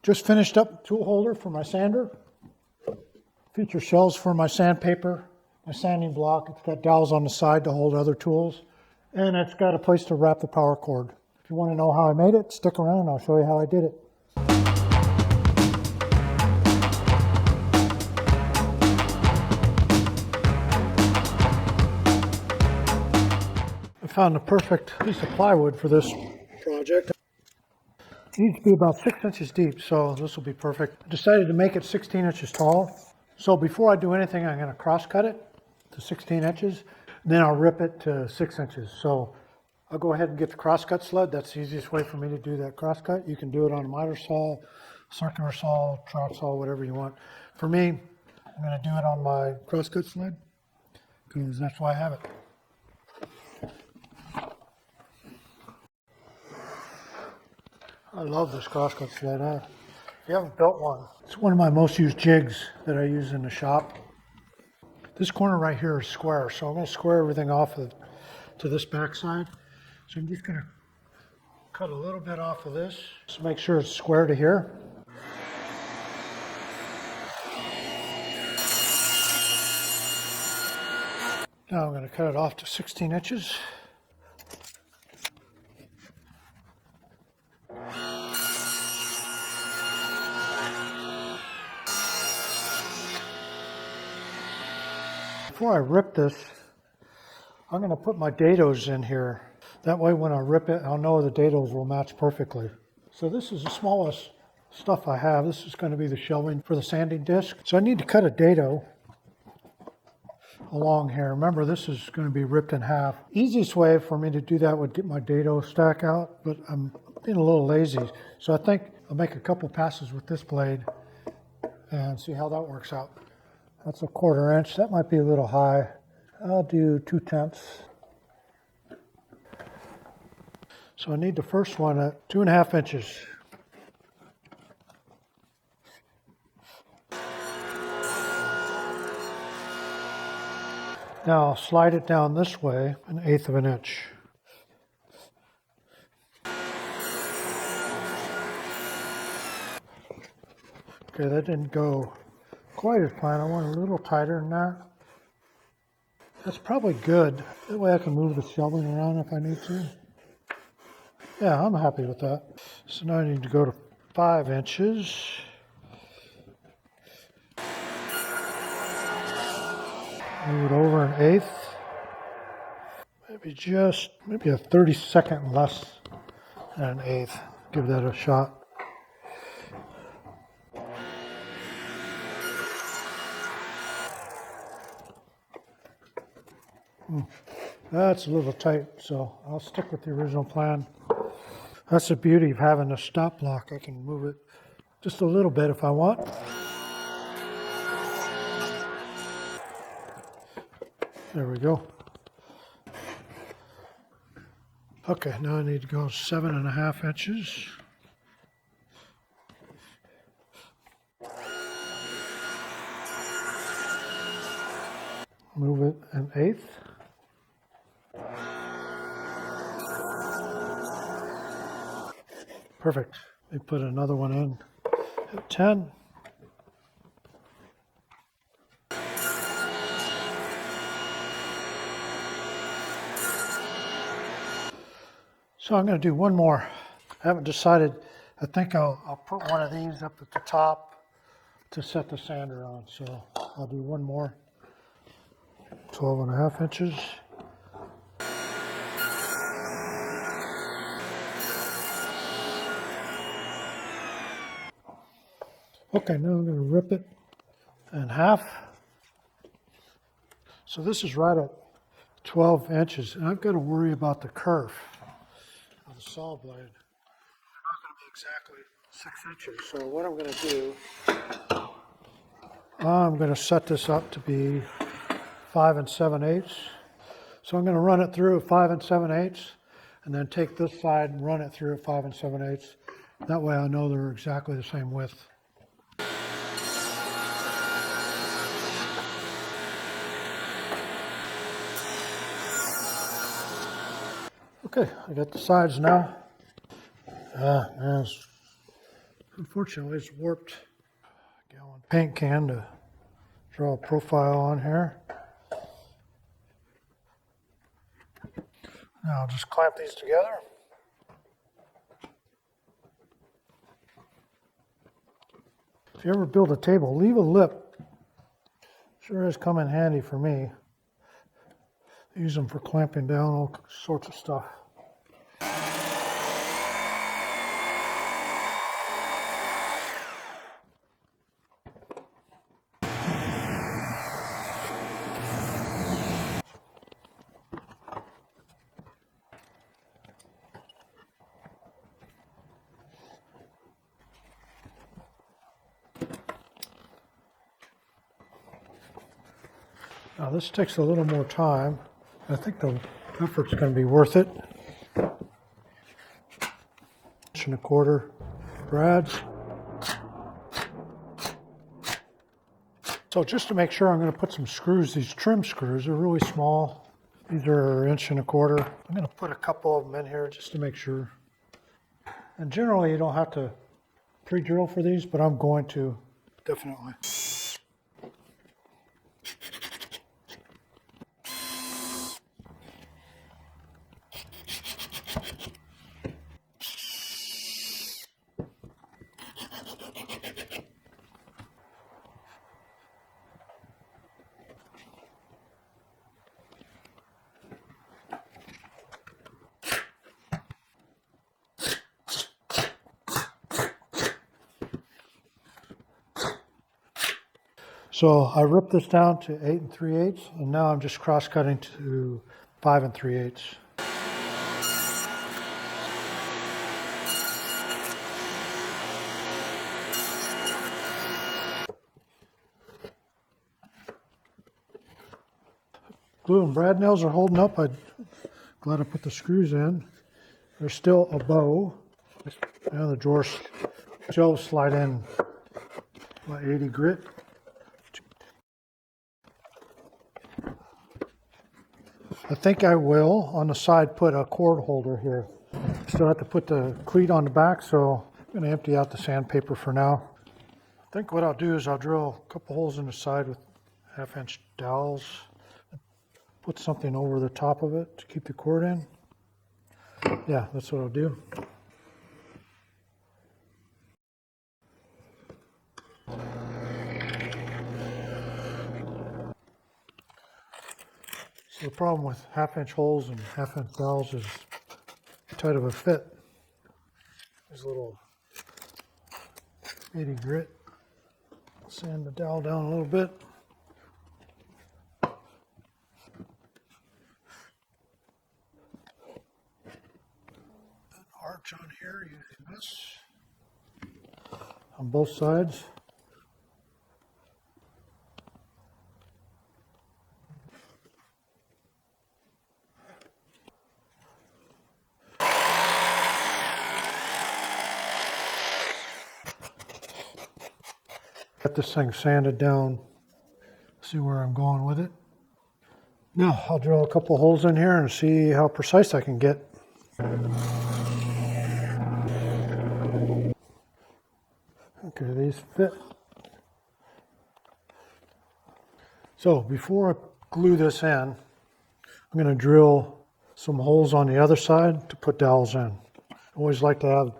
Just finished up tool holder for my sander. Feature shelves for my sandpaper, my sanding block. It's got dowels on the side to hold other tools. And it's got a place to wrap the power cord. If you want to know how I made it, stick around. I'll show you how I did it. I found the perfect piece of plywood for this project. It needs to be about 6 inches deep, so this will be perfect. I decided to make it 16 inches tall. So before I do anything, I'm going to cross cut it to 16 inches. And then I'll rip it to 6 inches. So I'll go ahead and get the cross cut sled. That's the easiest way for me to do that cross cut. You can do it on a miter saw, circular saw, trout saw, whatever you want. For me, I'm going to do it on my cross cut sled because that's why I have it. I love this crosscut sled. If you haven't built one, it's one of my most used jigs that I use in the shop. This corner right here is square, so I'm going to square everything off to this back side. So I'm just going to cut a little bit off of this to make sure it's square to here. Now I'm going to cut it off to 16 inches. Before I rip this, I'm going to put my dados in here. That way when I rip it, I'll know the dados will match perfectly. So this is the smallest stuff I have. This is going to be the shelving for the sanding disc. So I need to cut a dado along here. Remember, this is going to be ripped in half. Easiest way for me to do that would get my dado stack out, but I'm being a little lazy. So I think I'll make a couple passes with this blade and see how that works out. That's a 1/4 inch. That might be a little high. I'll do 2/10. So I need the first one at 2.5 inches. Now I'll slide it down this way 1/8 of an inch. Okay, that didn't go quite as planned. I want a little tighter than that. That's probably good. That way I can move the shelving around if I need to. Yeah, I'm happy with that. So now I need to go to 5 inches. Move it over 1/8. Maybe a 32nd less than 1/8. Give that a shot. That's a little tight, so I'll stick with the original plan. That's the beauty of having a stop block. I can move it just a little bit if I want. There we go. Okay, now I need to go 7.5 inches. Move it 1/8. Perfect. They put another one in at 10. So I'm going to do one more. I haven't decided. I think I'll put one of these up at the top to set the sander on. So I'll do one more. 12.5 inches. Okay, now I'm going to rip it in half. So this is right at 12 inches, and I've got to worry about the kerf of the saw blade. They're not going to be exactly 6 inches. So what I'm going to do, I'm going to set this up to be 5 7/8. So I'm going to run it through at 5 7/8, and then take this side and run it through at 5 7/8. That way I know they're exactly the same width. Okay, I got the sides now. It's Unfortunately, it's warped. Gallon paint can to draw a profile on here. Now I'll just clamp these together. If you ever build a table, leave a lip. Sure has come in handy for me. Use them for clamping down all sorts of stuff. Now this takes a little more time. I think the effort's going to be worth it. 1.25 brads. So just to make sure, I'm going to put some screws, these trim screws, they're really small. These are 1.25 inches. I'm going to put a couple of them in here just to make sure. And generally you don't have to pre-drill for these, but I'm going to definitely. So I ripped this down to 8 3/8, and now I'm just cross-cutting to 5 3/8. Glue and brad nails are holding up. I'm glad I put the screws in. There's still a bow. Now the drawers shelves slide in about 80 grit. I think I will, on the side, put a cord holder here. Still have to put the cleat on the back, so I'm going to empty out the sandpaper for now. I think what I'll do is I'll drill a couple holes in the side with 1/2-inch dowels. Put something over the top of it to keep the cord in. Yeah, that's what I'll do. So the problem with 1/2-inch holes and 1/2-inch dowels is tight of a fit. There's a little 80 grit. Sand the dowel down a little bit. Arch on here using this on both sides. Got this thing sanded down. See where I'm going with it. Now I'll drill a couple holes in here and see how precise I can get. Okay, these fit. So before I glue this in, I'm going to drill some holes on the other side to put dowels in. I always like to have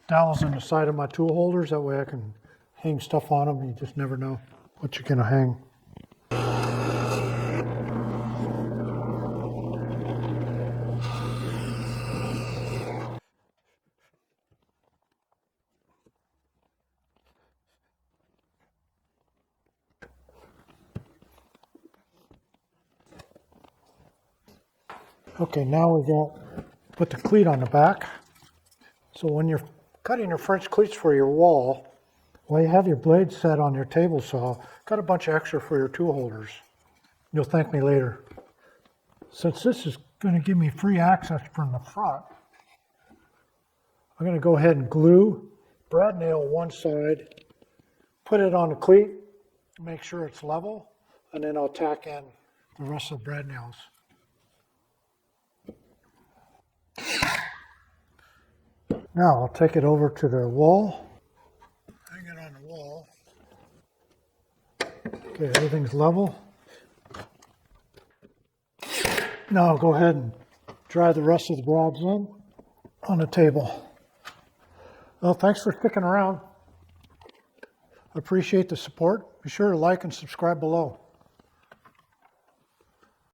dowels in the side of my tool holders, that way I can hang stuff on them. You just never know what you're going to hang. Okay, now we got put the cleat on the back. So when you're cutting your French cleats for your wall, while you have your blade set on your table saw, cut a bunch of extra for your tool holders. You'll thank me later. Since this is going to give me free access from the front, I'm going to go ahead and glue, brad nail one side, put it on the cleat, make sure it's level, and then I'll tack in the rest of the brad nails. Now I'll take it over to the wall, hang it on the wall. Okay, everything's level. Now go ahead and dry the rest of the rods in on the table. Well, thanks for sticking around. I appreciate the support. Be sure to like and subscribe below.